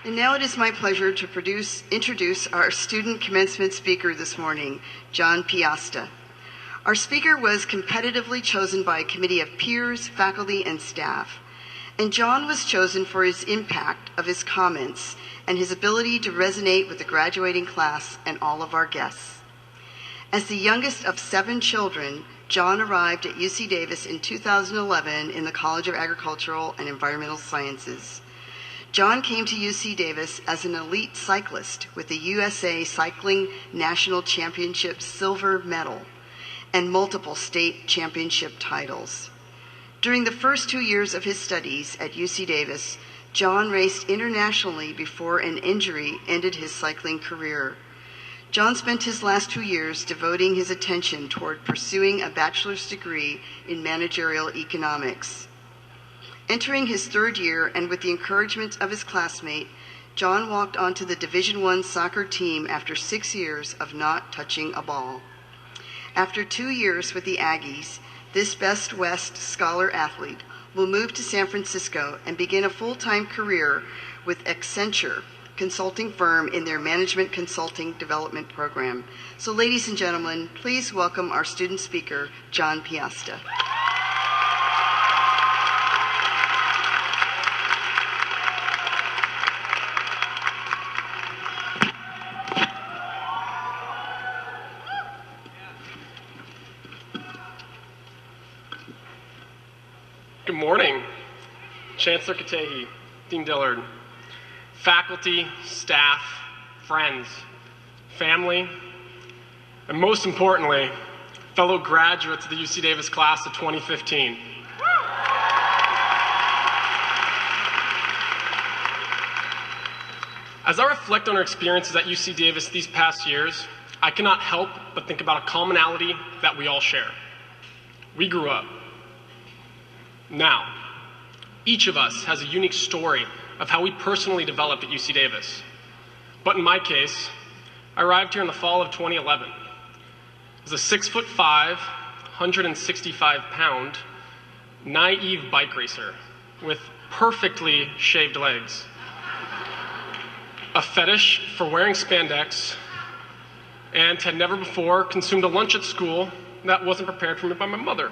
And now it is my pleasure to introduce our student commencement speaker this morning, John Piasta. Our speaker was competitively chosen by a committee of peers, faculty, and staff. And John was chosen for his impact of his comments and his ability to resonate with the graduating class and all of our guests. As the youngest of 7 children, John arrived at UC Davis in 2011 in the College of Agricultural and Environmental Sciences. John came to UC Davis as an elite cyclist with the USA Cycling National Championship silver medal and multiple state championship titles. During the first 2 years of his studies at UC Davis, John raced internationally before an injury ended his cycling career. John spent his last 2 years devoting his attention toward pursuing a bachelor's degree in managerial economics. Entering his 3rd year and with the encouragement of his classmate, John walked onto the Division I soccer team after 6 years of not touching a ball. After 2 years with the Aggies, this Best West scholar athlete will move to San Francisco and begin a full-time career with Accenture consulting firm in their management consulting development program. So ladies and gentlemen, please welcome our student speaker, John Piasta. Good morning, Chancellor Katehi, Dean Dillard, faculty, staff, friends, family, and most importantly, fellow graduates of the UC Davis class of 2015. As I reflect on our experiences at UC Davis these past years, I cannot help but think about a commonality that we all share. We grew up. Now, each of us has a unique story of how we personally developed at UC Davis. But in my case, I arrived here in the fall of 2011 as a 6'5", 165-pound, naive bike racer with perfectly shaved legs, a fetish for wearing spandex, and had never before consumed a lunch at school that wasn't prepared for me by my mother.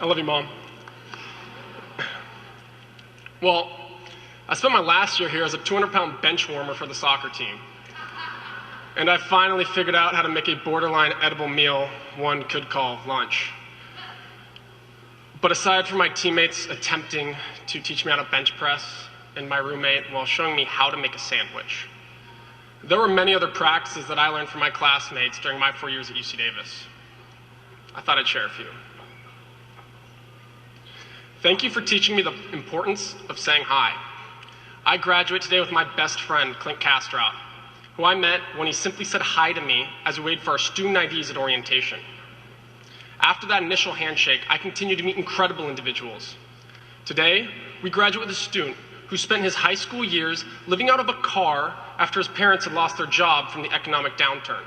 I love you, Mom. Well, I spent my last year here as a 200-pound bench warmer for the soccer team. And I finally figured out how to make a borderline edible meal one could call lunch. But aside from my teammates attempting to teach me how to bench press and my roommate while showing me how to make a sandwich, there were many other practices that I learned from my classmates during my 4 years at UC Davis. I thought I'd share a few. Thank you for teaching me the importance of saying hi. I graduate today with my best friend, Clint Kastrop, who I met when he simply said hi to me as we waited for our student IDs at orientation. After that initial handshake, I continued to meet incredible individuals. Today, we graduate with a student who spent his high school years living out of a car after his parents had lost their job from the economic downturn.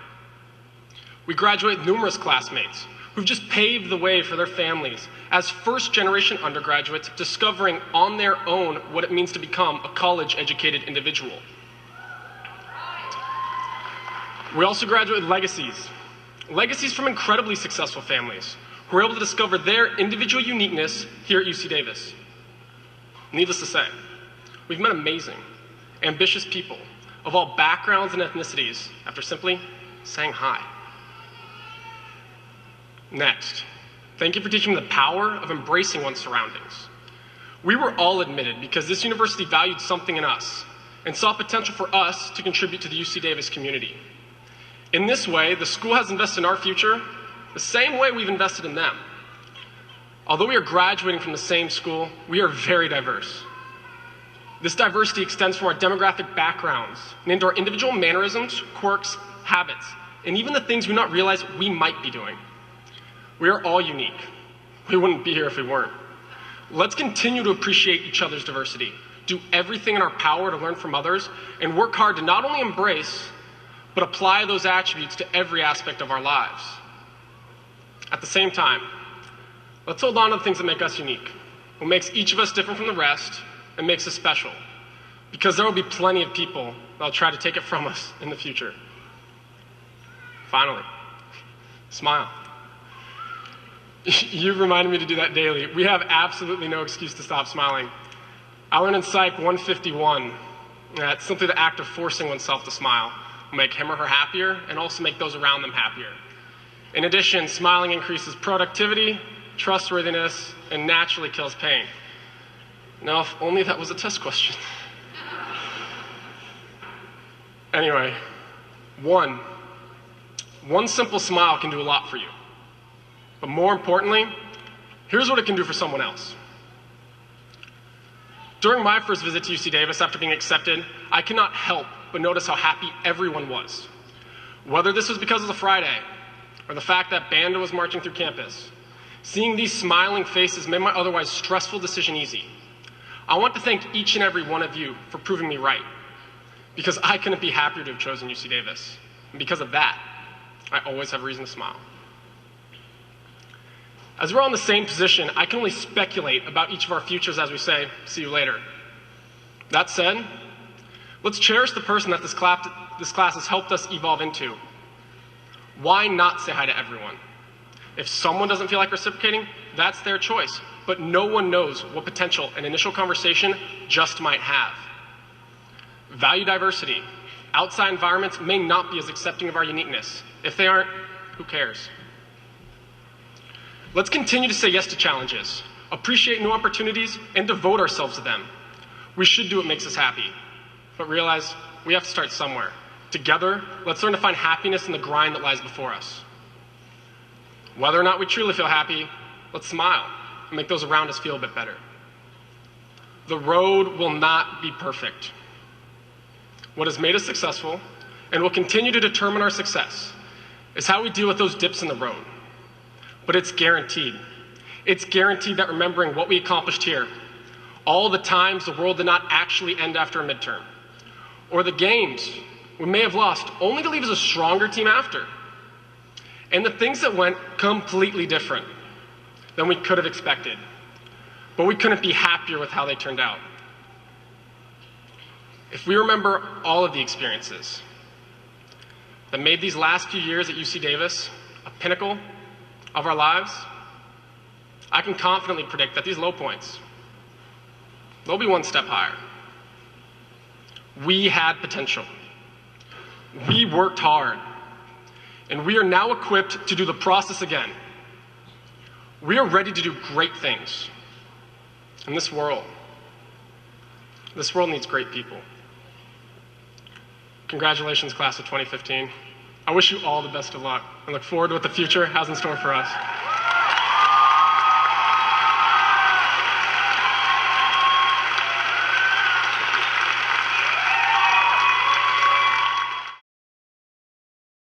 We graduate with numerous classmates who've just paved the way for their families as first-generation undergraduates discovering on their own what it means to become a college-educated individual. We also graduate with legacies from incredibly successful families who were able to discover their individual uniqueness here at UC Davis. Needless to say, we've met amazing, ambitious people of all backgrounds and ethnicities after simply saying hi. Next, thank you for teaching me the power of embracing one's surroundings. We were all admitted because this university valued something in us and saw potential for us to contribute to the UC Davis community. In this way, the school has invested in our future the same way we've invested in them. Although we are graduating from the same school, we are very diverse. This diversity extends from our demographic backgrounds and into our individual mannerisms, quirks, habits, and even the things we not realize we might be doing. We are all unique. We wouldn't be here if we weren't. Let's continue to appreciate each other's diversity, do everything in our power to learn from others, and work hard to not only embrace, but apply those attributes to every aspect of our lives. At the same time, let's hold on to the things that make us unique, what makes each of us different from the rest, and makes us special. because there will be plenty of people that will try to take it from us in the future. Finally, smile. You reminded me to do that daily. We have absolutely no excuse to stop smiling. I learned in Psych 151 that simply the act of forcing oneself to smile will make him or her happier and also make those around them happier. In addition, smiling increases productivity, trustworthiness, and naturally kills pain. Now, if only that was a test question. Anyway, one simple smile can do a lot for you. But more importantly, here's what it can do for someone else. During my first visit to UC Davis after being accepted, I could not help but notice how happy everyone was. Whether this was because of the Friday or the fact that band was marching through campus, seeing these smiling faces made my otherwise stressful decision easy. I want to thank each and every one of you for proving me right, because I couldn't be happier to have chosen UC Davis. And because of that, I always have a reason to smile. As we're all in the same position, I can only speculate about each of our futures as we say, see you later. That said, let's cherish the person that this class has helped us evolve into. Why not say hi to everyone? If someone doesn't feel like reciprocating, that's their choice. But no one knows what potential an initial conversation just might have. Value diversity. Outside environments may not be as accepting of our uniqueness. If they aren't, who cares? Let's continue to say yes to challenges, appreciate new opportunities, and devote ourselves to them. We should do what makes us happy, but realize we have to start somewhere. Together, let's learn to find happiness in the grind that lies before us. Whether or not we truly feel happy, let's smile and make those around us feel a bit better. The road will not be perfect. What has made us successful and will continue to determine our success is how we deal with those dips in the road. But it's guaranteed. It's guaranteed that remembering what we accomplished here, all the times the world did not actually end after a midterm, or the games we may have lost only to leave us a stronger team after, and the things that went completely different than we could have expected, but we couldn't be happier with how they turned out. If we remember all of the experiences that made these last few years at UC Davis a pinnacle of our lives, I can confidently predict that these low points, they'll be one step higher. We had potential. We worked hard. And we are now equipped to do the process again. We are ready to do great things. And this world needs great people. Congratulations, class of 2015. I wish you all the best of luck and look forward to what the future has in store for us.